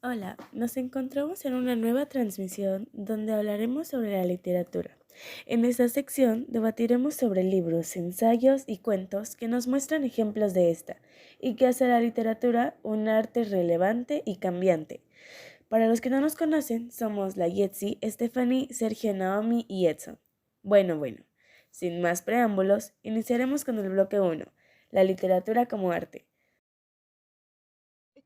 Hola, nos encontramos en una nueva transmisión donde hablaremos sobre la literatura. En esta sección debatiremos sobre libros, ensayos y cuentos que nos muestran ejemplos de esta y que hace a la literatura un arte relevante y cambiante. Para los que no nos conocen, somos la Yetzi, Stephanie, Sergio, Naomi y Edson. Bueno, sin más preámbulos, iniciaremos con el bloque 1, la literatura como arte.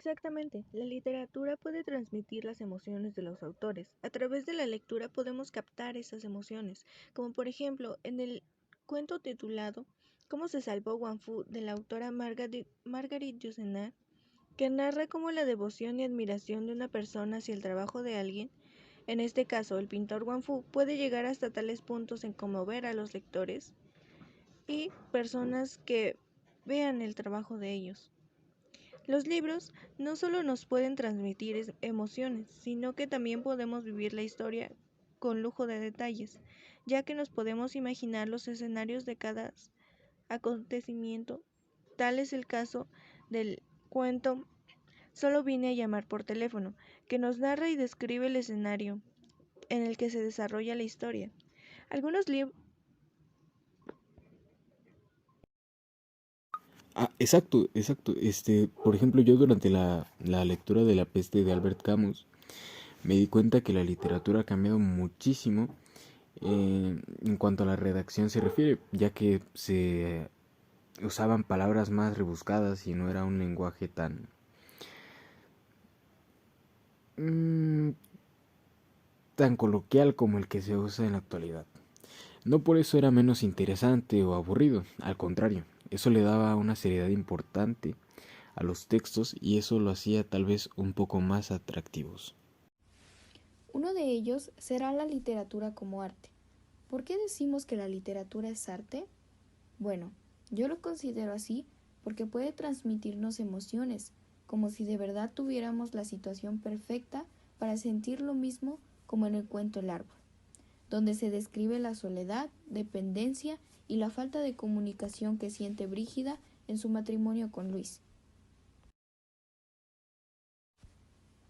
Exactamente, la literatura puede transmitir las emociones de los autores. A través de la lectura podemos captar esas emociones, como por ejemplo en el cuento titulado ¿Cómo se salvó Wang Fu? De la autora Marguerite Yourcenar, que narra cómo la devoción y admiración de una persona hacia el trabajo de alguien, en este caso el pintor Wang Fu, puede llegar hasta tales puntos en conmover a los lectores y personas que vean el trabajo de ellos. Los libros no solo nos pueden transmitir emociones, sino que también podemos vivir la historia con lujo de detalles, ya que nos podemos imaginar los escenarios de cada acontecimiento. Tal es el caso del cuento Solo vine a llamar por teléfono, que nos narra y describe el escenario en el que se desarrolla la historia. Algunos libros Exacto. Por ejemplo, yo durante la lectura de La peste de Albert Camus me di cuenta que la literatura ha cambiado muchísimo en cuanto a la redacción se refiere, ya que se usaban palabras más rebuscadas y no era un lenguaje mm, tan coloquial como el que se usa en la actualidad. No por eso era menos interesante o aburrido, al contrario, eso le daba una seriedad importante a los textos y eso lo hacía tal vez un poco más atractivos. Uno de ellos será la literatura como arte. ¿Por qué decimos que la literatura es arte? Bueno, yo lo considero así porque puede transmitirnos emociones, como si de verdad tuviéramos la situación perfecta para sentir lo mismo como en el cuento El árbol, donde se describe la soledad, dependencia y la falta de comunicación que siente Brígida en su matrimonio con Luis.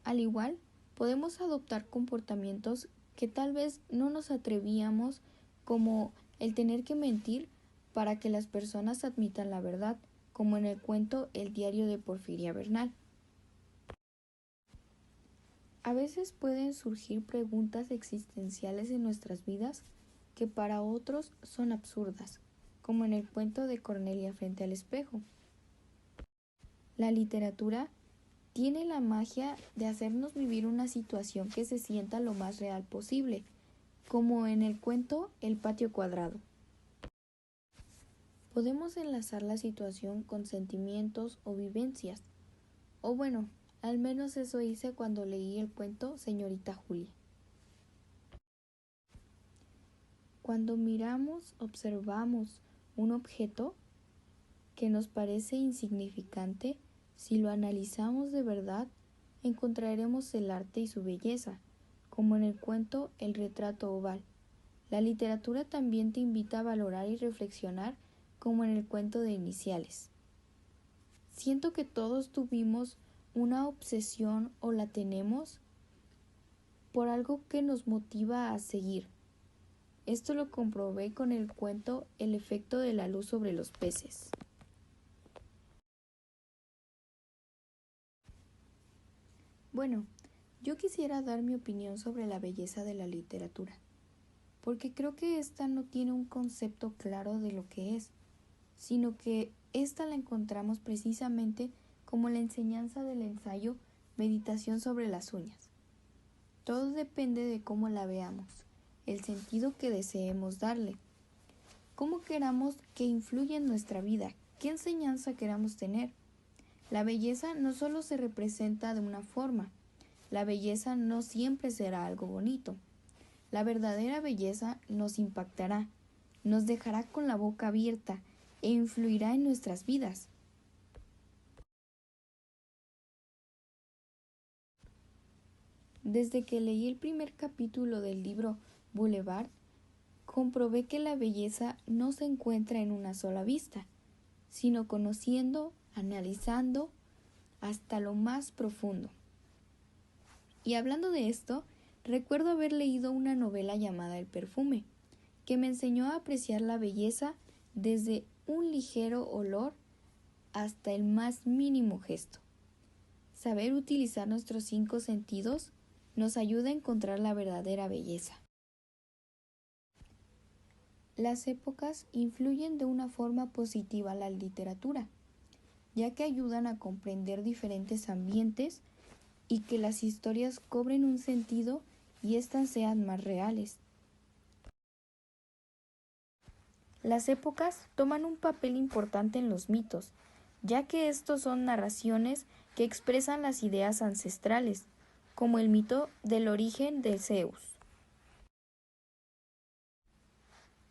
Al igual, podemos adoptar comportamientos que tal vez no nos atrevíamos, como el tener que mentir para que las personas admitan la verdad, como en el cuento El diario de Porfiria Bernal. A veces pueden surgir preguntas existenciales en nuestras vidas que para otros son absurdas, como en el cuento de Cornelia frente al espejo. La literatura tiene la magia de hacernos vivir una situación que se sienta lo más real posible, como en el cuento El patio cuadrado. Podemos enlazar la situación con sentimientos o vivencias, o bueno, al menos eso hice cuando leí el cuento Señorita Julia. Cuando observamos un objeto que nos parece insignificante, si lo analizamos de verdad, encontraremos el arte y su belleza, como en el cuento El retrato oval. La literatura también te invita a valorar y reflexionar, como en el cuento de Iniciales. Siento que todos tuvimos una obsesión o la tenemos por algo que nos motiva a seguir. Esto lo comprobé con el cuento El efecto de la luz sobre los peces. Bueno, yo quisiera dar mi opinión sobre la belleza de la literatura, porque creo que esta no tiene un concepto claro de lo que es, sino que esta la encontramos precisamente como la enseñanza del ensayo Meditación sobre las uñas. Todo depende de cómo la veamos, el sentido que deseemos darle, cómo queramos que influya en nuestra vida, qué enseñanza queramos tener. La belleza no solo se representa de una forma, la belleza no siempre será algo bonito. La verdadera belleza nos impactará, nos dejará con la boca abierta e influirá en nuestras vidas. Desde que leí el primer capítulo del libro Boulevard, comprobé que la belleza no se encuentra en una sola vista, sino conociendo, analizando hasta lo más profundo. Y hablando de esto, recuerdo haber leído una novela llamada El perfume, que me enseñó a apreciar la belleza desde un ligero olor hasta el más mínimo gesto. Saber utilizar nuestros 5 sentidos nos ayuda a encontrar la verdadera belleza. Las épocas influyen de una forma positiva a la literatura, ya que ayudan a comprender diferentes ambientes y que las historias cobren un sentido y éstas sean más reales. Las épocas toman un papel importante en los mitos, ya que estos son narraciones que expresan las ideas ancestrales, como el mito del origen de Zeus.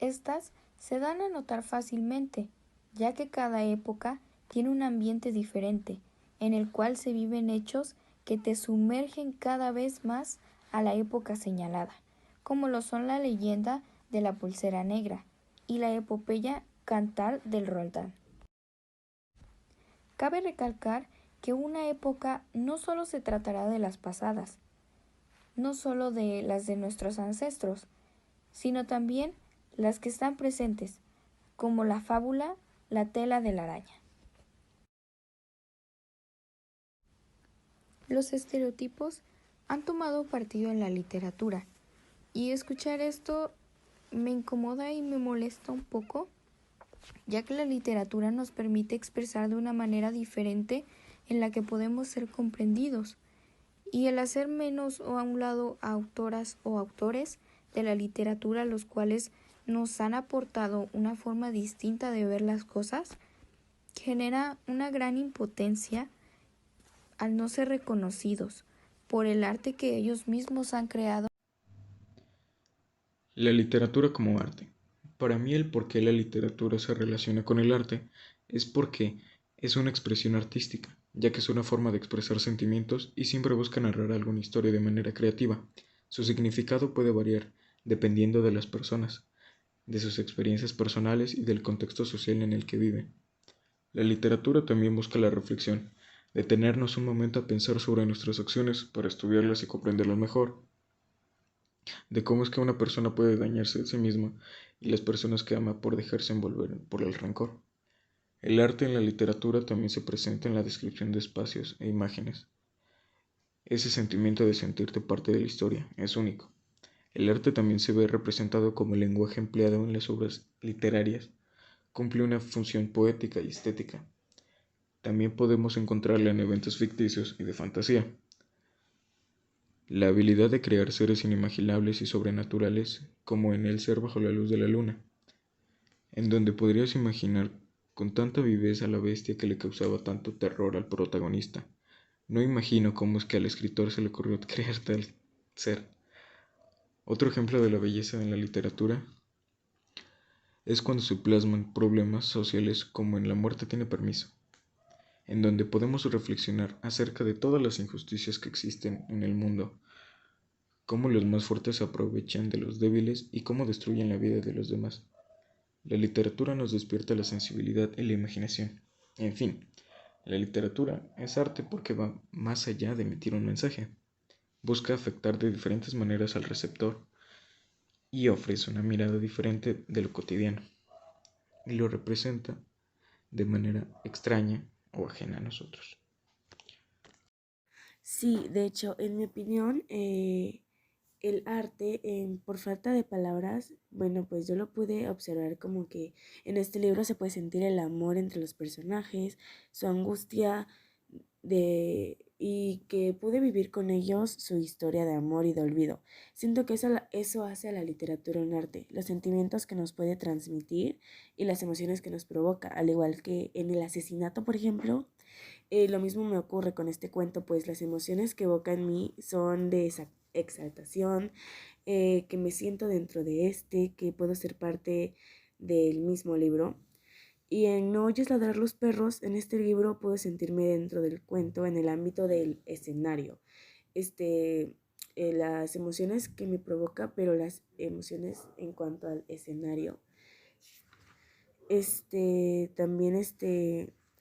Estas se dan a notar fácilmente, ya que cada época tiene un ambiente diferente, en el cual se viven hechos que te sumergen cada vez más a la época señalada, como lo son la leyenda de la pulsera negra y la epopeya Cantar del Roldán. Cabe recalcar que una época no solo se tratará de las pasadas, no solo de las de nuestros ancestros, sino también las que están presentes, como la fábula La tela de la araña. Los estereotipos han tomado partido en la literatura, y escuchar esto me incomoda y me molesta un poco, ya que la literatura nos permite expresar de una manera diferente en la que podemos ser comprendidos, y el hacer menos o a un lado a autoras o autores de la literatura, los cuales nos han aportado una forma distinta de ver las cosas, genera una gran impotencia al no ser reconocidos por el arte que ellos mismos han creado. La literatura como arte. Para mí el por qué la literatura se relaciona con el arte es porque es una expresión artística, ya que es una forma de expresar sentimientos y siempre busca narrar alguna historia de manera creativa. Su significado puede variar dependiendo de las personas, de sus experiencias personales y del contexto social en el que viven. La literatura también busca la reflexión, detenernos un momento a pensar sobre nuestras acciones para estudiarlas y comprenderlas mejor, de cómo es que una persona puede dañarse a sí misma y las personas que ama por dejarse envolver por el rencor. El arte en la literatura también se presenta en la descripción de espacios e imágenes. Ese sentimiento de sentirte parte de la historia es único. El arte también se ve representado como el lenguaje empleado en las obras literarias. Cumple una función poética y estética. También podemos encontrarla en eventos ficticios y de fantasía. La habilidad de crear seres inimaginables y sobrenaturales, como en El ser bajo la luz de la luna, en donde podrías imaginar con tanta viveza la bestia que le causaba tanto terror al protagonista. No imagino cómo es que al escritor se le ocurrió crear tal ser. Otro ejemplo de la belleza en la literatura es cuando se plasman problemas sociales como en La muerte tiene permiso, en donde podemos reflexionar acerca de todas las injusticias que existen en el mundo, cómo los más fuertes se aprovechan de los débiles y cómo destruyen la vida de los demás. La literatura nos despierta la sensibilidad y la imaginación. En fin, la literatura es arte porque va más allá de emitir un mensaje. Busca afectar de diferentes maneras al receptor y ofrece una mirada diferente de lo cotidiano y lo representa de manera extraña o ajena a nosotros. Sí, de hecho, en mi opinión, el arte, por falta de palabras, bueno, pues yo lo pude observar como que en este libro se puede sentir el amor entre los personajes, su angustia y que pude vivir con ellos su historia de amor y de olvido. Siento que eso hace a la literatura un arte, los sentimientos que nos puede transmitir y las emociones que nos provoca, al igual que en el asesinato, por ejemplo. Lo mismo me ocurre con este cuento, pues las emociones que evoca en mí son de esa exaltación, que me siento dentro de que puedo ser parte del mismo libro. Y en No oyes ladrar los perros, en este libro puedo sentirme dentro del cuento, en el ámbito del escenario. Este, las emociones que me provoca, pero las emociones en cuanto al escenario. También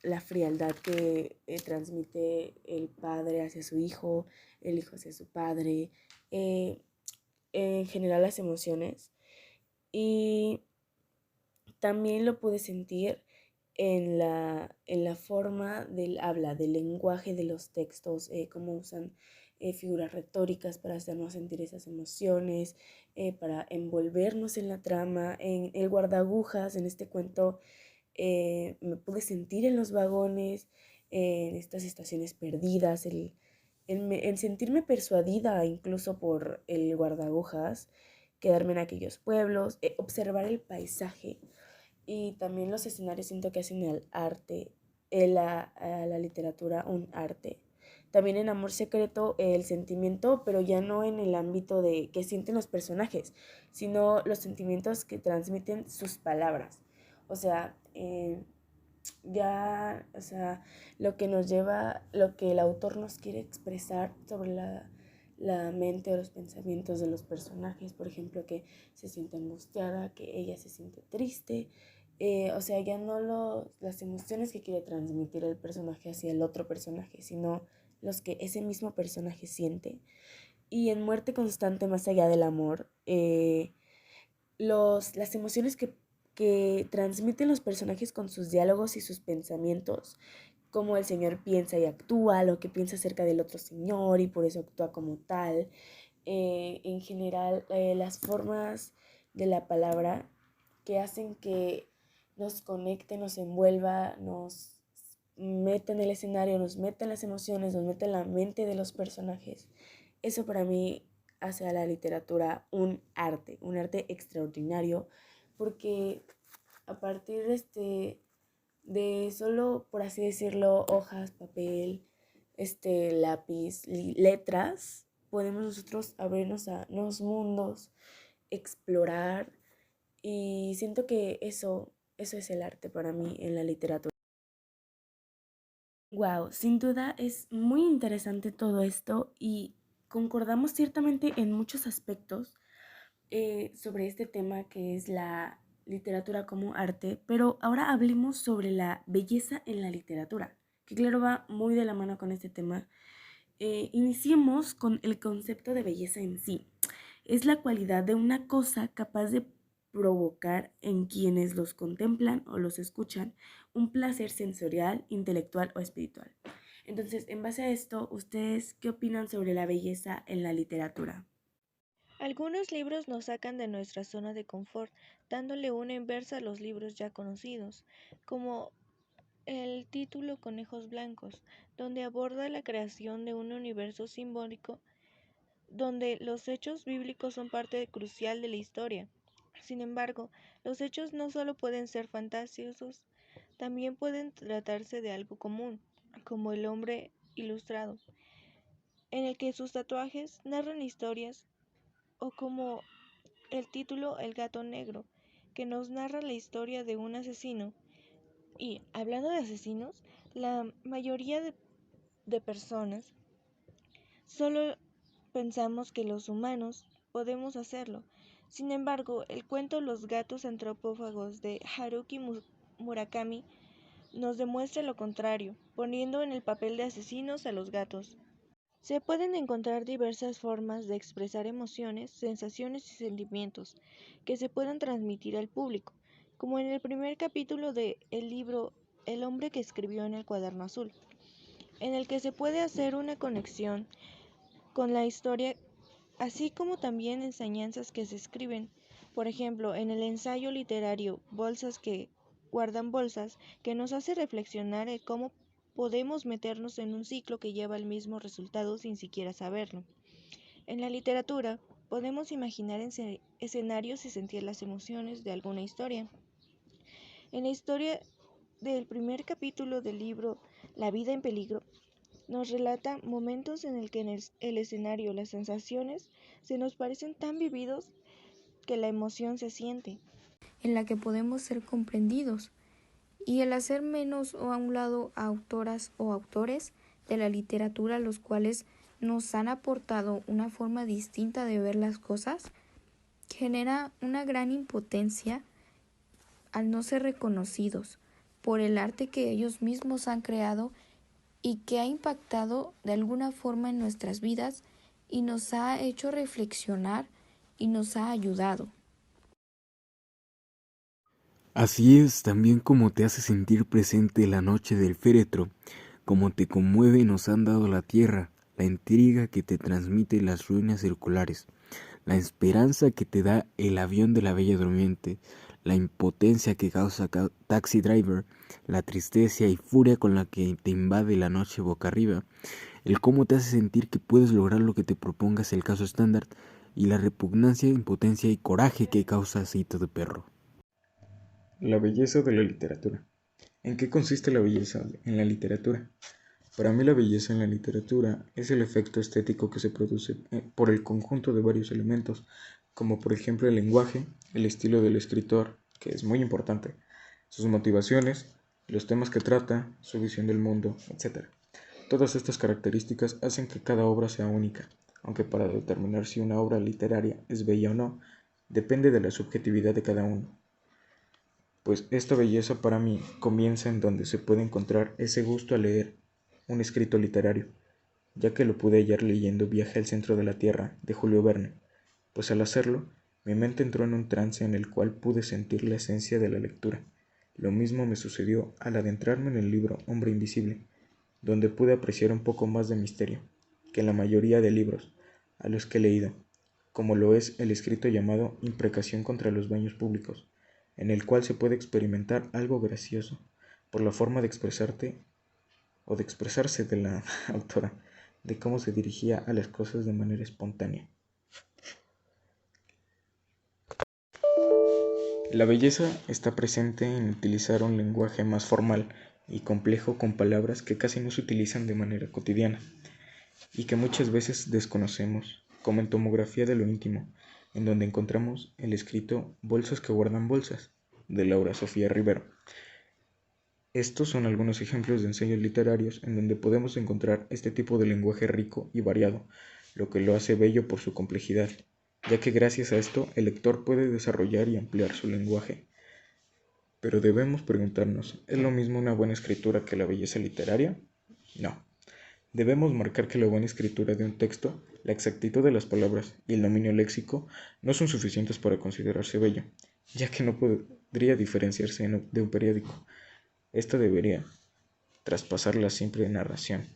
la frialdad que transmite el padre hacia su hijo, el hijo hacia su padre, eh, en general las emociones. Y también lo pude sentir en la forma del habla, del lenguaje de los textos, cómo usan figuras retóricas para hacernos sentir esas emociones, para envolvernos en la trama, en el guardagujas, en este cuento me pude sentir en los vagones, en estas estaciones perdidas, el sentirme persuadida incluso por el guardagujas, quedarme en aquellos pueblos, observar el paisaje y también los escenarios siento que hacen al arte, a la literatura un arte. También en Amor Secreto el sentimiento, pero ya no en el ámbito de que sienten los personajes, sino los sentimientos que transmiten sus palabras. O sea, o sea, lo que nos lleva, lo que el autor nos quiere expresar sobre la mente o los pensamientos de los personajes, por ejemplo, que se siente angustiada, que ella se siente triste, o sea, ya no las emociones que quiere transmitir el personaje hacia el otro personaje, sino los que ese mismo personaje siente. Y en Muerte Constante, más allá del amor, las emociones que transmiten los personajes con sus diálogos y sus pensamientos, cómo el señor piensa y actúa, lo que piensa acerca del otro señor y por eso actúa como tal. En general, las formas de la palabra que hacen que nos conecte, nos envuelva, nos meta en el escenario, nos meta en las emociones, nos meta en la mente de los personajes. Eso para mí hace a la literatura un arte extraordinario, porque a partir de solo, por así decirlo, hojas, papel, lápiz, letras, podemos nosotros abrirnos a nuevos mundos, explorar, y siento que eso es el arte para mí en la literatura. Wow, sin duda es muy interesante todo esto y concordamos ciertamente en muchos aspectos sobre este tema que es la literatura como arte, pero ahora hablemos sobre la belleza en la literatura, que claro va muy de la mano con este tema. Iniciemos con el concepto de belleza en sí. Es la cualidad de una cosa capaz de provocar en quienes los contemplan o los escuchan un placer sensorial, intelectual o espiritual. Entonces, en base a esto, ¿ustedes qué opinan sobre la belleza en la literatura? Algunos libros nos sacan de nuestra zona de confort, dándole una inversa a los libros ya conocidos, como el título Conejos Blancos, donde aborda la creación de un universo simbólico donde los hechos bíblicos son parte crucial de la historia. Sin embargo, los hechos no solo pueden ser fantasiosos, también pueden tratarse de algo común, como el hombre ilustrado, en el que sus tatuajes narran historias, o como el título El gato negro, que nos narra la historia de un asesino. Y hablando de asesinos, la mayoría de personas solo pensamos que los humanos podemos hacerlo. Sin embargo, el cuento Los gatos antropófagos de Haruki Murakami nos demuestra lo contrario, poniendo en el papel de asesinos a los gatos. Se pueden encontrar diversas formas de expresar emociones, sensaciones y sentimientos que se puedan transmitir al público, como en el primer capítulo de el libro El hombre que escribió en el cuaderno azul, en el que se puede hacer una conexión con la historia, así como también enseñanzas que se escriben. Por ejemplo, en el ensayo literario Bolsas que guardan bolsas, que nos hace reflexionar en cómo podemos meternos en un ciclo que lleva al mismo resultado sin siquiera saberlo. En la literatura, podemos imaginar escenarios y sentir las emociones de alguna historia. En la historia del primer capítulo del libro La vida en peligro, nos relata momentos en el que en el escenario las sensaciones se nos parecen tan vividos que la emoción se siente. en la que podemos ser comprendidos, y el hacer menos o a un lado a autoras o autores de la literatura los cuales nos han aportado una forma distinta de ver las cosas, genera una gran impotencia al no ser reconocidos, por el arte que ellos mismos han creado y que ha impactado de alguna forma en nuestras vidas y nos ha hecho reflexionar y nos ha ayudado. Así es también como te hace sentir presente la noche del féretro, como te conmueve nos han dado la tierra, la intriga que te transmite las ruinas circulares, la esperanza que te da el avión de la Bella Durmiente, la impotencia que causa Taxi Driver, la tristeza y furia con la que te invade la noche boca arriba, el cómo te hace sentir que puedes lograr lo que te propongas el caso estándar y la repugnancia, impotencia y coraje que causa Aceito de Perro. La belleza de la literatura. ¿En qué consiste la belleza en la literatura? Para mí la belleza en la literatura es el efecto estético que se produce por el conjunto de varios elementos, como por ejemplo el lenguaje, el estilo del escritor, que es muy importante, sus motivaciones, los temas que trata, su visión del mundo, etc. Todas estas características hacen que cada obra sea única, aunque para determinar si una obra literaria es bella o no, depende de la subjetividad de cada uno. Pues esta belleza para mí comienza en donde se puede encontrar ese gusto a leer un escrito literario, ya que lo pude hallar leyendo Viaje al centro de la Tierra de Julio Verne, pues al hacerlo, mi mente entró en un trance en el cual pude sentir la esencia de la lectura. Lo mismo me sucedió al adentrarme en el libro Hombre Invisible, donde pude apreciar un poco más de misterio que en la mayoría de libros a los que he leído, como lo es el escrito llamado Imprecación contra los baños públicos, en el cual se puede experimentar algo gracioso por la forma de expresarte o de expresarse de la autora, de cómo se dirigía a las cosas de manera espontánea. La belleza está presente en utilizar un lenguaje más formal y complejo con palabras que casi no se utilizan de manera cotidiana y que muchas veces desconocemos, como en Tomografía de lo íntimo, en donde encontramos el escrito Bolsas que guardan bolsas, de Laura Sofía Rivero. Estos son algunos ejemplos de ensayos literarios en donde podemos encontrar este tipo de lenguaje rico y variado, lo que lo hace bello por su complejidad, ya que gracias a esto el lector puede desarrollar y ampliar su lenguaje. Pero debemos preguntarnos, ¿es lo mismo una buena escritura que la belleza literaria? No. Debemos marcar que la buena escritura de un texto, la exactitud de las palabras y el dominio léxico no son suficientes para considerarse bello, ya que no podría diferenciarse de un periódico. Esta debería traspasar la simple narración.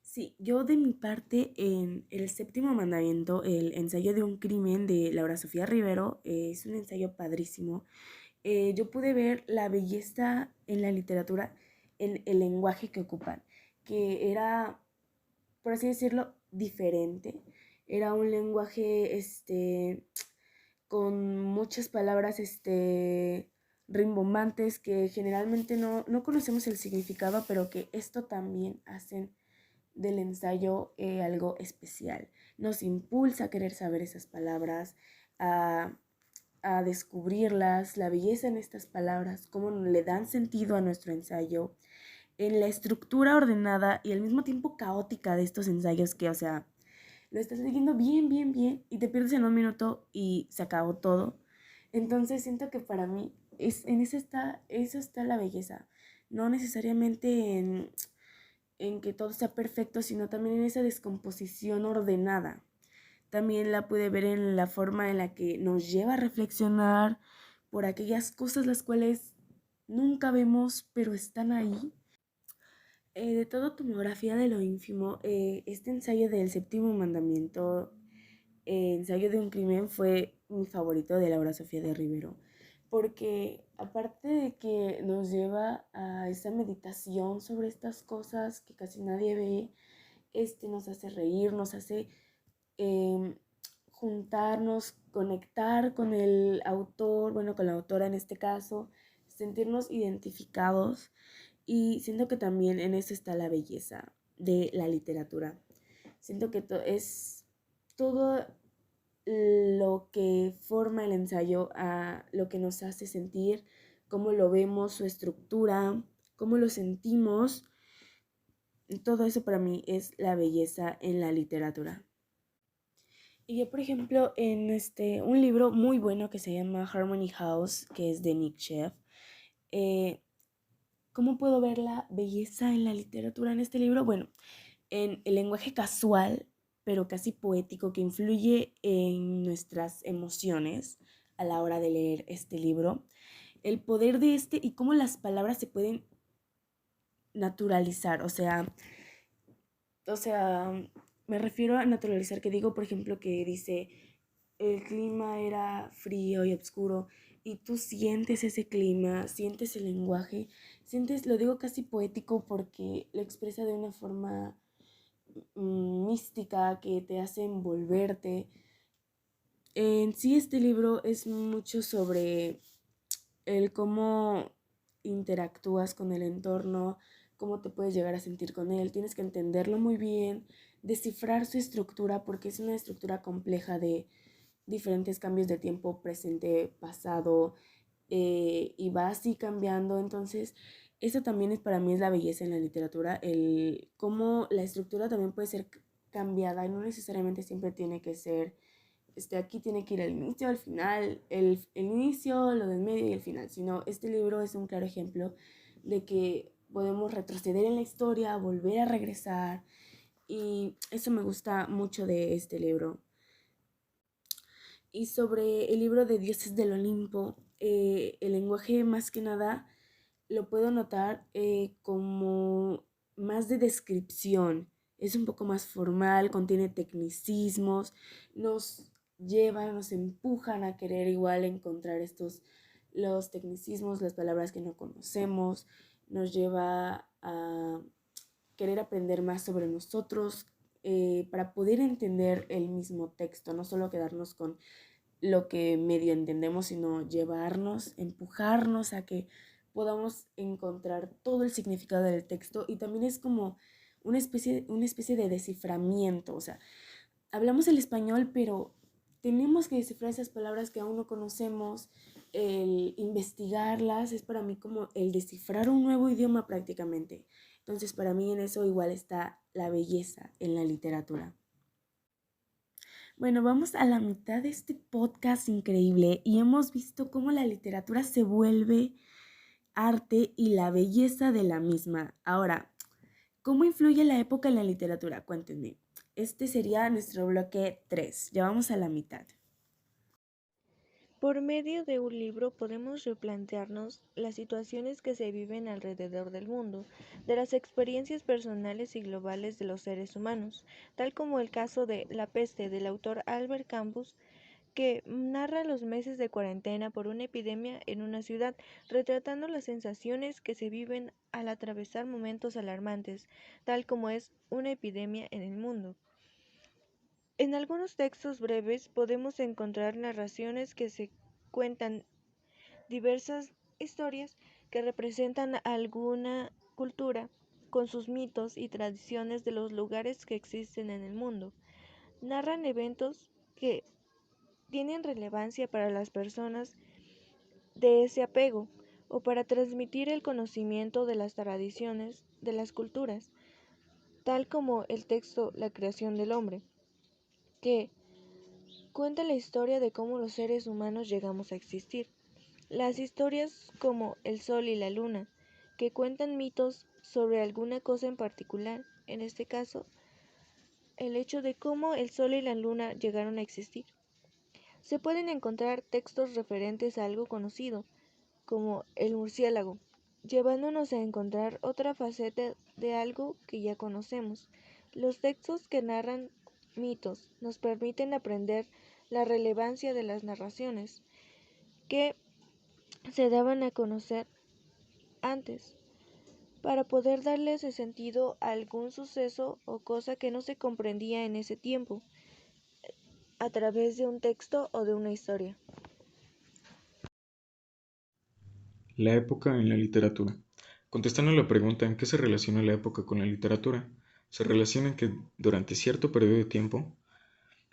Sí, yo de mi parte en El Séptimo Mandamiento, el ensayo de un crimen de Laura Sofía Rivero, es un ensayo padrísimo. Yo pude ver la belleza en la literatura, en el lenguaje que ocupan, que era, por así decirlo, diferente. Era un lenguaje, con muchas palabras, rimbombantes que generalmente no conocemos el significado, pero que esto también hacen del ensayo algo especial. Nos impulsa a querer saber esas palabras, a, a descubrirlas, la belleza en estas palabras, cómo le dan sentido a nuestro ensayo, en la estructura ordenada y al mismo tiempo caótica de estos ensayos que, o sea, lo estás leyendo bien, bien, bien y te pierdes en un minuto y se acabó todo. Entonces siento que para mí en eso está la belleza. No necesariamente en que todo sea perfecto, sino también en esa descomposición ordenada. También la pude ver en la forma en la que nos lleva a reflexionar por aquellas cosas las cuales nunca vemos, pero están ahí. De todo Tomografía de lo ínfimo, este ensayo del séptimo mandamiento, ensayo de un crimen, fue mi favorito de Laura Sofía de Rivero, porque aparte de que nos lleva a esa meditación sobre estas cosas que casi nadie ve, nos hace reír, nos hace eh, juntarnos, conectar con el autor, bueno, con la autora en este caso, sentirnos identificados y siento que también en eso está la belleza de la literatura. Siento que es todo lo que forma el ensayo a lo que nos hace sentir, cómo lo vemos, su estructura, cómo lo sentimos. Todo eso para mí es la belleza en la literatura. Y yo, por ejemplo, en un libro muy bueno que se llama Harmony House, que es de Nick Sheff, ¿Cómo puedo ver la belleza en la literatura en este libro? Bueno, en el lenguaje casual, pero casi poético, que influye en nuestras emociones a la hora de leer este libro, el poder de este y cómo las palabras se pueden naturalizar, o sea, me refiero a naturalizar, que digo, por ejemplo, que dice, el clima era frío y oscuro, y tú sientes ese clima, sientes el lenguaje, sientes, lo digo casi poético porque lo expresa de una forma mística que te hace envolverte. En sí este libro es mucho sobre el cómo interactúas con el entorno, cómo te puedes llegar a sentir con él. Tienes que entenderlo muy bien, descifrar su estructura porque es una estructura compleja de diferentes cambios de tiempo, presente, pasado, y va así cambiando. Entonces, eso también es para mí es la belleza en la literatura, el cómo la estructura también puede ser cambiada y no necesariamente siempre tiene que ser, aquí tiene que ir al inicio, al final, el inicio, lo del medio y el final, sino este libro es un claro ejemplo de que podemos retroceder en la historia, volver a regresar, y eso me gusta mucho de este libro. Y sobre el libro de Dioses del Olimpo, el lenguaje más que nada lo puedo notar como más de descripción. Es un poco más formal, contiene tecnicismos, nos llevan, nos empujan a querer igual encontrar los tecnicismos, las palabras que no conocemos, nos lleva a querer aprender más sobre nosotros, para poder entender el mismo texto, no solo quedarnos con lo que medio entendemos, sino llevarnos, empujarnos a que podamos encontrar todo el significado del texto, y también es como una especie de desciframiento, o sea, hablamos el español, pero tenemos que descifrar esas palabras que aún no conocemos, el investigarlas, es para mí como el descifrar un nuevo idioma prácticamente. Entonces, para mí en eso igual está la belleza en la literatura. Bueno, vamos a la mitad de este podcast increíble y hemos visto cómo la literatura se vuelve arte y la belleza de la misma. Ahora, ¿cómo influye la época en la literatura? Cuéntenme. Este sería nuestro bloque 3. Ya vamos a la mitad. Por medio de un libro podemos replantearnos las situaciones que se viven alrededor del mundo, de las experiencias personales y globales de los seres humanos, tal como el caso de La peste del autor Albert Camus, que narra los meses de cuarentena por una epidemia en una ciudad, retratando las sensaciones que se viven al atravesar momentos alarmantes, tal como es una epidemia en el mundo. En algunos textos breves podemos encontrar narraciones que se cuentan diversas historias que representan alguna cultura con sus mitos y tradiciones de los lugares que existen en el mundo. Narran eventos que tienen relevancia para las personas de ese apego o para transmitir el conocimiento de las tradiciones de las culturas, tal como el texto La creación del hombre, que cuenta la historia de cómo los seres humanos llegamos a existir. Las historias como El sol y la luna, que cuentan mitos sobre alguna cosa en particular, en este caso, el hecho de cómo el sol y la luna llegaron a existir. Se pueden encontrar textos referentes a algo conocido, como el murciélago, llevándonos a encontrar otra faceta de algo que ya conocemos. Los textos que narran mitos nos permiten aprender la relevancia de las narraciones que se daban a conocer antes, para poder darle ese sentido a algún suceso o cosa que no se comprendía en ese tiempo, a través de un texto o de una historia. La época en la literatura. Contestando a la pregunta ¿en qué se relaciona la época con la literatura? Se relaciona en que durante cierto periodo de tiempo,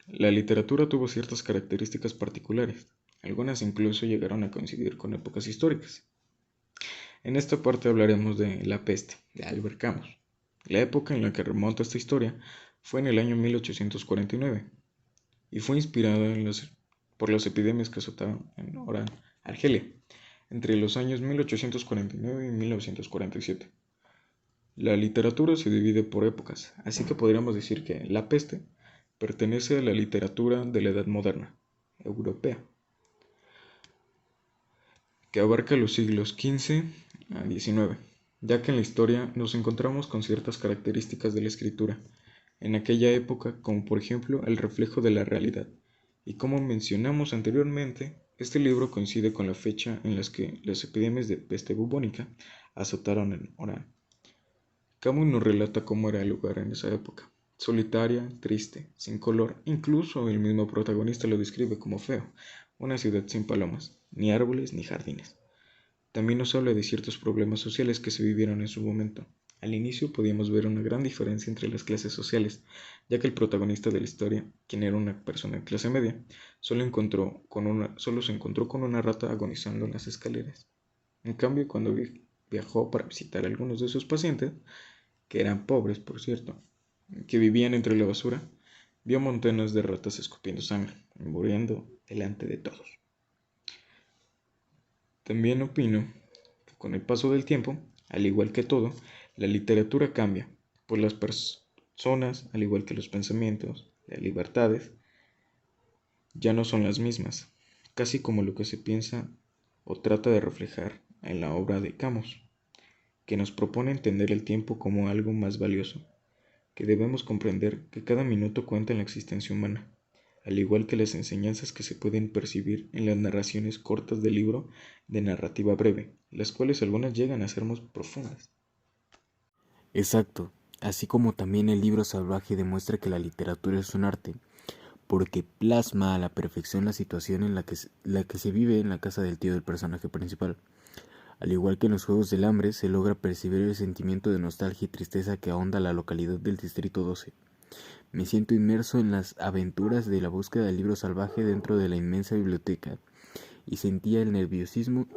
la literatura tuvo ciertas características particulares. Algunas incluso llegaron a coincidir con épocas históricas. En esta parte hablaremos de La peste, de Albert Camus. La época en la que remonta esta historia fue en el año 1849 y fue inspirada por las epidemias que azotaban en Oran, Argelia. entre los años 1849 y 1947. La literatura se divide por épocas, así que podríamos decir que La peste pertenece a la literatura de la Edad Moderna, europea, que abarca los siglos XV a XIX, ya que en la historia nos encontramos con ciertas características de la escritura en aquella época, como por ejemplo el reflejo de la realidad. Y como mencionamos anteriormente, este libro coincide con la fecha en la que las epidemias de peste bubónica azotaron en Orán. Camus nos relata cómo era el lugar en esa época: solitaria, triste, sin color, incluso el mismo protagonista lo describe como feo, una ciudad sin palomas, ni árboles ni jardines. También nos habla de ciertos problemas sociales que se vivieron en su momento. Al inicio podíamos ver una gran diferencia entre las clases sociales, ya que el protagonista de la historia, quien era una persona de clase media, solo se encontró con una rata agonizando en las escaleras. En cambio, cuando viajó para visitar a algunos de sus pacientes, que eran pobres, por cierto, que vivían entre la basura, vio montones de ratas escupiendo sangre y muriendo delante de todos. También opino que con el paso del tiempo, al igual que todo, la literatura cambia, pues las personas, al igual que los pensamientos, las libertades, ya no son las mismas, casi como lo que se piensa o trata de reflejar en la obra de Camus, que nos propone entender el tiempo como algo más valioso, que debemos comprender que cada minuto cuenta en la existencia humana, al igual que las enseñanzas que se pueden percibir en las narraciones cortas del libro de narrativa breve, las cuales algunas llegan a ser más profundas. Exacto, así como también el libro salvaje demuestra que la literatura es un arte, porque plasma a la perfección la situación en la que se vive en la casa del tío del personaje principal. Al igual que en los Juegos del Hambre, se logra percibir el sentimiento de nostalgia y tristeza que ahonda la localidad del Distrito 12. Me siento inmerso en las aventuras de la búsqueda del libro salvaje dentro de la inmensa biblioteca y sentía el nerviosismo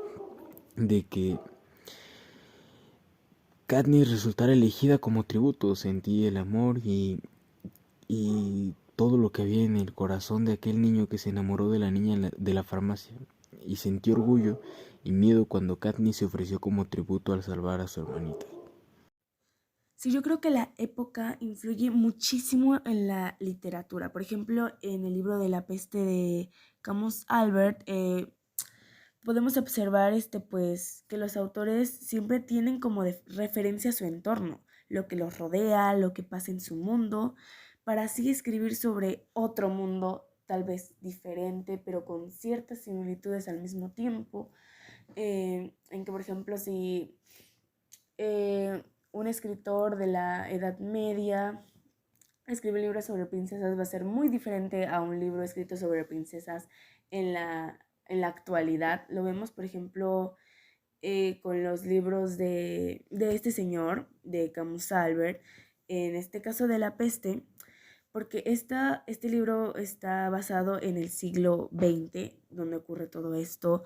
de que Katniss resultara elegida como tributo. Sentí el amor y todo lo que había en el corazón de aquel niño que se enamoró de la niña de la farmacia, y sentí orgullo y miedo cuando Katniss se ofreció como tributo al salvar a su hermanita. Sí, yo creo que la época influye muchísimo en la literatura. Por ejemplo, en el libro de La peste de Camus Albert, podemos observar pues, que los autores siempre tienen como de referencia a su entorno, lo que los rodea, lo que pasa en su mundo, para así escribir sobre otro mundo, tal vez diferente, pero con ciertas similitudes al mismo tiempo. En que, por ejemplo, si eh, un escritor de la Edad Media escribe libros sobre princesas, va a ser muy diferente a un libro escrito sobre princesas en la actualidad. Lo vemos, por ejemplo, con los libros de este señor, de Camus Albert, en este caso de La peste, porque este libro está basado en el siglo XX, donde ocurre todo esto,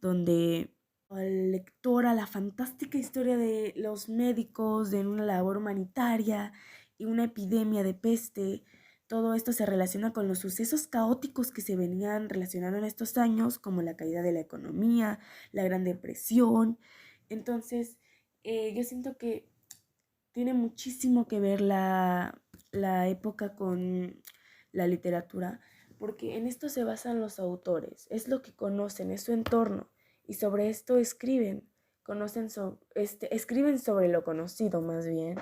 donde al lector a la fantástica historia de los médicos, de una labor humanitaria y una epidemia de peste. Todo esto se relaciona con los sucesos caóticos que se venían relacionando en estos años, como la caída de la economía, la Gran Depresión. Entonces, yo siento que tiene muchísimo que ver la época con la literatura, porque en esto se basan los autores, es lo que conocen, es su entorno, y sobre esto escriben, escriben sobre lo conocido más bien,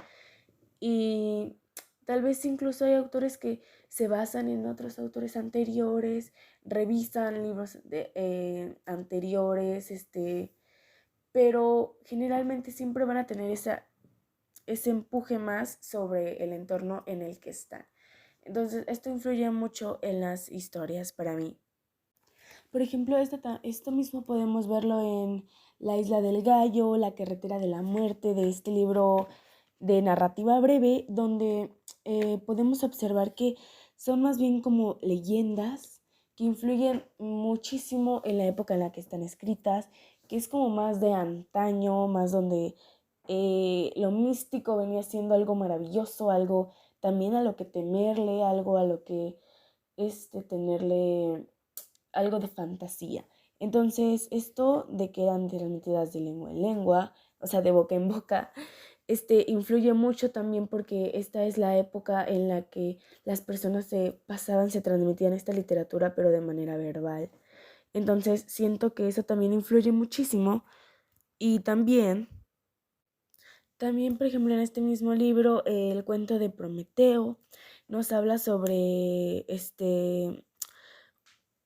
y tal vez incluso hay autores que se basan en otros autores anteriores, revisan libros anteriores, pero generalmente siempre van a tener ese empuje más sobre el entorno en el que están. Entonces, esto influye mucho en las historias para mí. Por ejemplo, esto mismo podemos verlo en La isla del gallo, La carretera de la muerte, de este libro de narrativa breve, donde podemos observar que son más bien como leyendas que influyen muchísimo en la época en la que están escritas, que es como más de antaño, más donde lo místico venía siendo algo maravilloso, algo también a lo que temerle, algo a lo que tenerle algo de fantasía. Entonces, esto de que eran transmitidas de lengua en lengua, o sea, de boca en boca, influye mucho también porque esta es la época en la que las personas se transmitían esta literatura, pero de manera verbal. Entonces, siento que eso también influye muchísimo y también, por ejemplo, en este mismo libro, el cuento de Prometeo nos habla sobre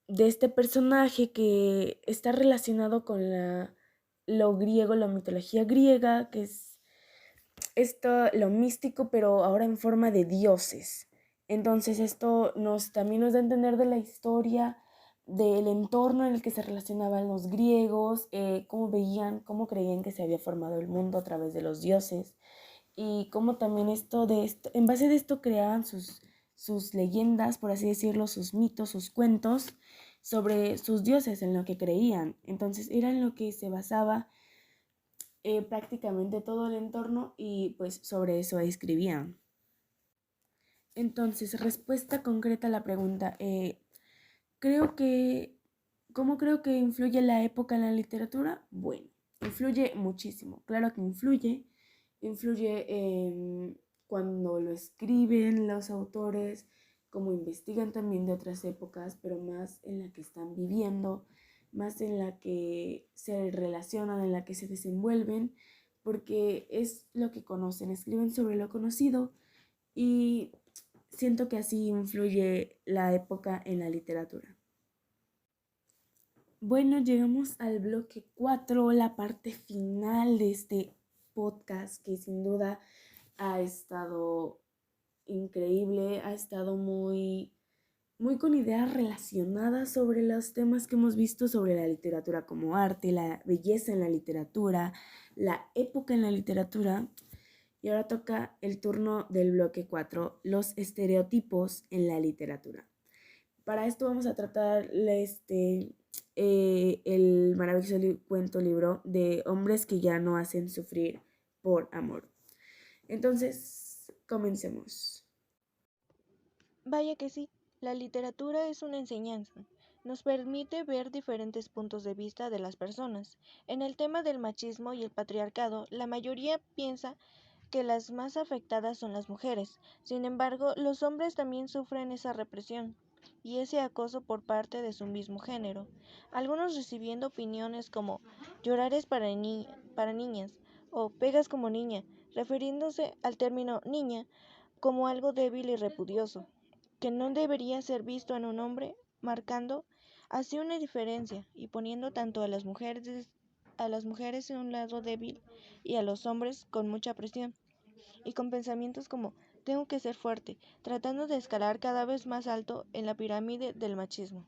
de este personaje que está relacionado con lo griego, la mitología griega, que es esto, lo místico, pero ahora en forma de dioses. Entonces esto también nos da a entender de la historia, del entorno en el que se relacionaban los griegos, cómo veían, cómo creían que se había formado el mundo a través de los dioses y cómo también en base de esto creaban sus leyendas, por así decirlo, sus mitos, sus cuentos sobre sus dioses, en lo que creían. Entonces era en lo que se basaba prácticamente todo el entorno y pues sobre eso escribían. Entonces, respuesta concreta a la pregunta. Creo que, ¿cómo creo que influye la época en la literatura? Bueno, influye muchísimo. Claro que influye en cuando lo escriben los autores, como investigan también de otras épocas, pero más en la que están viviendo, más en la que se relacionan, en la que se desenvuelven, porque es lo que conocen, escriben sobre lo conocido y siento que así influye la época en la literatura. Bueno, llegamos al bloque 4, la parte final de este podcast que sin duda ha estado increíble, ha estado muy con ideas relacionadas sobre los temas que hemos visto sobre la literatura como arte, la belleza en la literatura, la época en la literatura. Y ahora toca el turno del bloque 4, los estereotipos en la literatura. Para esto vamos a tratar el maravilloso cuento libro de hombres que ya no hacen sufrir por amor. Entonces, comencemos. Vaya que sí, la literatura es una enseñanza. Nos permite ver diferentes puntos de vista de las personas. En el tema del machismo y el patriarcado, la mayoría piensa que las más afectadas son las mujeres. Sin embargo, los hombres también sufren esa represión y ese acoso por parte de su mismo género. Algunos recibiendo opiniones como llorar es para niñas o pegas como niña, refiriéndose al término niña como algo débil y repudioso, que no debería ser visto en un hombre, marcando así una diferencia y poniendo tanto a las mujeres en un lado débil y a los hombres con mucha presión y con pensamientos como tengo que ser fuerte, tratando de escalar cada vez más alto en la pirámide del machismo.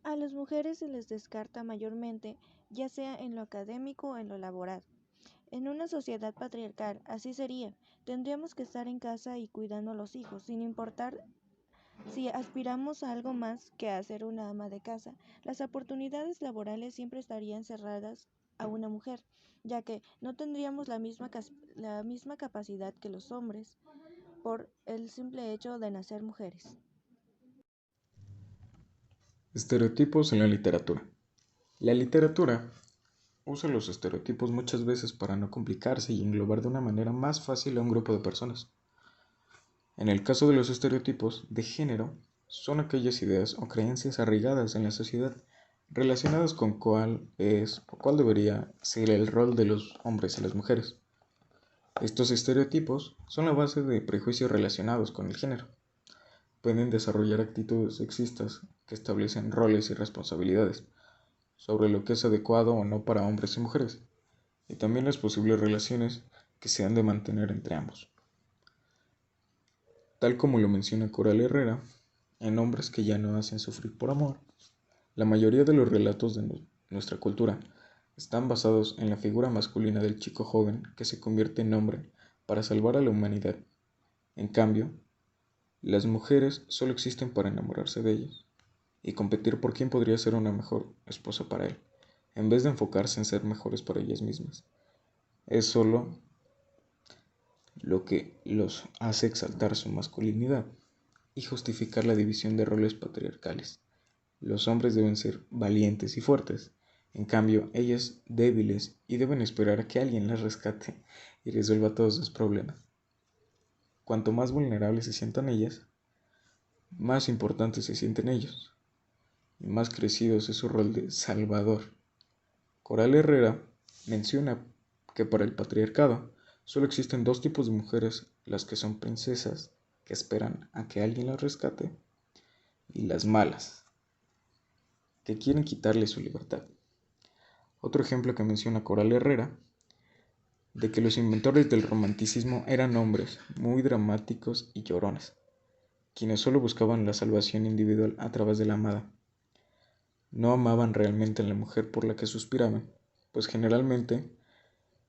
A las mujeres se les descarta mayormente, ya sea en lo académico o en lo laboral. En una sociedad patriarcal así sería, tendríamos que estar en casa y cuidando a los hijos, sin importar si aspiramos a algo más que a ser una ama de casa. Las oportunidades laborales siempre estarían cerradas a una mujer, ya que no tendríamos la misma capacidad que los hombres por el simple hecho de nacer mujeres. Estereotipos en la literatura. La literatura usa los estereotipos muchas veces para no complicarse y englobar de una manera más fácil a un grupo de personas. En el caso de los estereotipos de género, son aquellas ideas o creencias arraigadas en la sociedad relacionadas con cuál es o cuál debería ser el rol de los hombres y las mujeres. Estos estereotipos son la base de prejuicios relacionados con el género. Pueden desarrollar actitudes sexistas que establecen roles y responsabilidades sobre lo que es adecuado o no para hombres y mujeres, y también las posibles relaciones que se han de mantener entre ambos. Tal como lo menciona Coral Herrera, en Hombres que ya no hacen sufrir por amor, la mayoría de los relatos de nuestra cultura están basados en la figura masculina del chico joven que se convierte en hombre para salvar a la humanidad. En cambio, las mujeres solo existen para enamorarse de ellos y competir por quién podría ser una mejor esposa para él, en vez de enfocarse en ser mejores para ellas mismas. Es solo lo que los hace exaltar su masculinidad y justificar la división de roles patriarcales. Los hombres deben ser valientes y fuertes. En cambio, ellas débiles y deben esperar a que alguien las rescate y resuelva todos sus problemas. Cuanto más vulnerables se sientan ellas, más importantes se sienten ellos y más crecidos es su rol de salvador. Coral Herrera menciona que para el patriarcado solo existen dos tipos de mujeres, las que son princesas, que esperan a que alguien las rescate, y las malas, que quieren quitarle su libertad. Otro ejemplo que menciona Coral Herrera, de que los inventores del romanticismo eran hombres muy dramáticos y llorones, quienes solo buscaban la salvación individual a través de la amada. No amaban realmente a la mujer por la que suspiraban, pues generalmente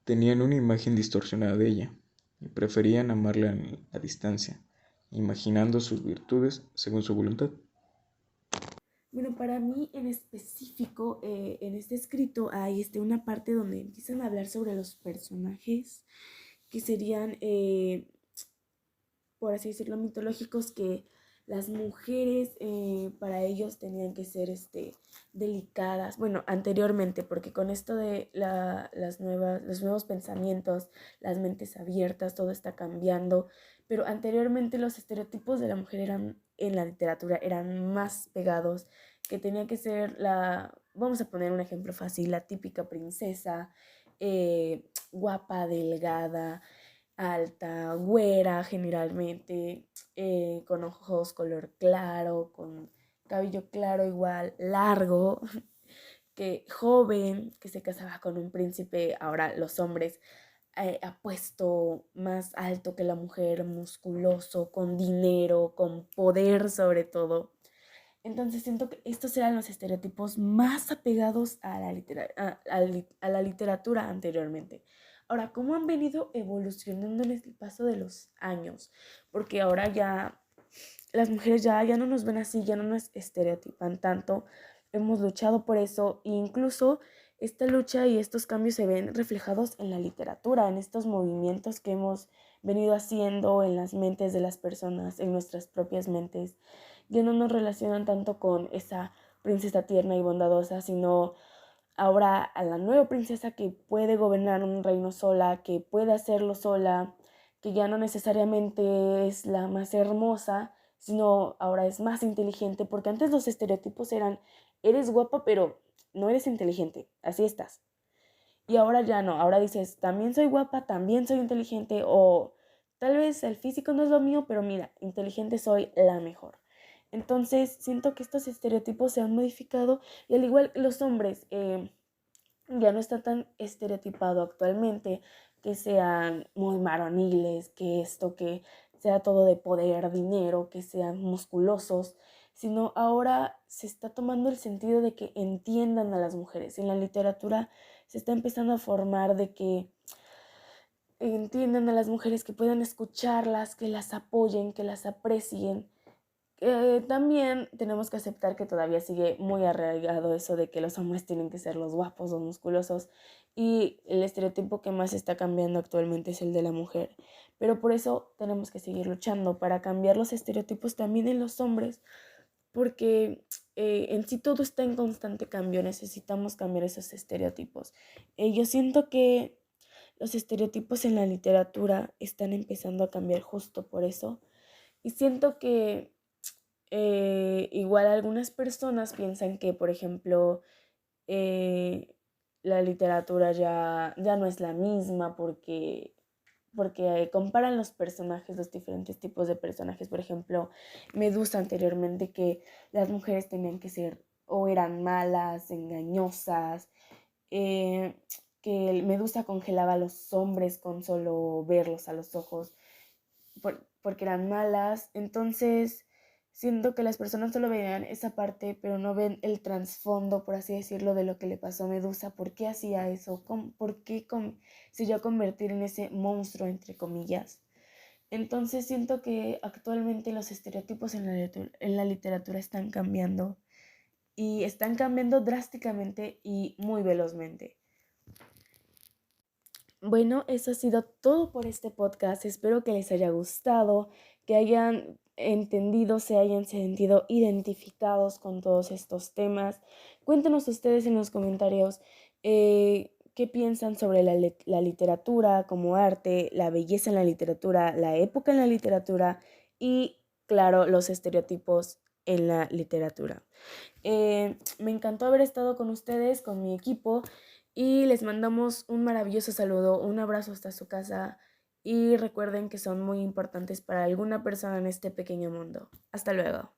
tenían una imagen distorsionada de ella y preferían amarla a distancia, imaginando sus virtudes según su voluntad. Bueno, para mí en específico, en este escrito hay una parte donde empiezan a hablar sobre los personajes que serían, por así decirlo, mitológicos, que las mujeres para ellos tenían que ser delicadas. Bueno, anteriormente, porque con esto de los nuevos pensamientos, las mentes abiertas, todo está cambiando. Pero anteriormente los estereotipos de la mujer eran, en la literatura, eran más pegados, que tenía que ser vamos a poner un ejemplo fácil, la típica princesa, guapa, delgada, alta, güera generalmente, con ojos color claro, con cabello claro igual, largo, que joven, que se casaba con un príncipe. Ahora los hombres apuesto más alto que la mujer, musculoso, con dinero, con poder sobre todo. Entonces siento que estos eran los estereotipos más apegados a a la literatura anteriormente. Ahora, ¿cómo han venido evolucionando en el paso de los años? Porque ahora ya las mujeres ya no nos ven así, ya no nos estereotipan tanto. Hemos luchado por eso e incluso esta lucha y estos cambios se ven reflejados en la literatura, en estos movimientos que hemos venido haciendo en las mentes de las personas, en nuestras propias mentes. Ya no nos relacionan tanto con esa princesa tierna y bondadosa, sino ahora a la nueva princesa que puede gobernar un reino sola, que puede hacerlo sola, que ya no necesariamente es la más hermosa, sino ahora es más inteligente, porque antes los estereotipos eran, eres guapa, pero no eres inteligente, así estás. Y ahora ya no, ahora dices, también soy guapa, también soy inteligente, o tal vez el físico no es lo mío, pero mira, inteligente soy la mejor. Entonces siento que estos estereotipos se han modificado y al igual que los hombres, ya no está tan estereotipado actualmente que sean muy varoniles, que esto, que sea todo de poder, dinero, que sean musculosos, sino ahora se está tomando el sentido de que entiendan a las mujeres. En la literatura se está empezando a formar de que entiendan a las mujeres, que puedan escucharlas, que las apoyen, que las aprecien. También tenemos que aceptar que todavía sigue muy arraigado eso de que los hombres tienen que ser los guapos, los musculosos, y el estereotipo que más está cambiando actualmente es el de la mujer. Pero por eso tenemos que seguir luchando para cambiar los estereotipos también en los hombres, porque en sí todo está en constante cambio, necesitamos cambiar esos estereotipos. Yo siento que los estereotipos en la literatura están empezando a cambiar justo por eso, y siento que igual algunas personas piensan que, por ejemplo, eh, la literatura ya no es la misma porque comparan los personajes, los diferentes tipos de personajes. Por ejemplo, Medusa anteriormente, que las mujeres tenían que ser o eran malas, engañosas, eh, que Medusa congelaba a los hombres con solo verlos a los ojos porque eran malas. Entonces, siento que las personas solo veían esa parte, pero no ven el trasfondo, por así decirlo, de lo que le pasó a Medusa. ¿Por qué hacía eso? ¿Por qué se iba a convertir en ese monstruo, entre comillas? Entonces, siento que actualmente los estereotipos en la literatura están cambiando, y están cambiando drásticamente y muy velozmente. Bueno, eso ha sido todo por este podcast. Espero que les haya gustado, que hayan entendido, se hayan sentido identificados con todos estos temas. Cuéntenos ustedes en los comentarios qué piensan sobre la literatura como arte, la belleza en la literatura, la época en la literatura y, claro, los estereotipos en la literatura. Me encantó haber estado con ustedes, con mi equipo, y les mandamos un maravilloso saludo, un abrazo hasta su casa y recuerden que son muy importantes para alguna persona en este pequeño mundo. Hasta luego.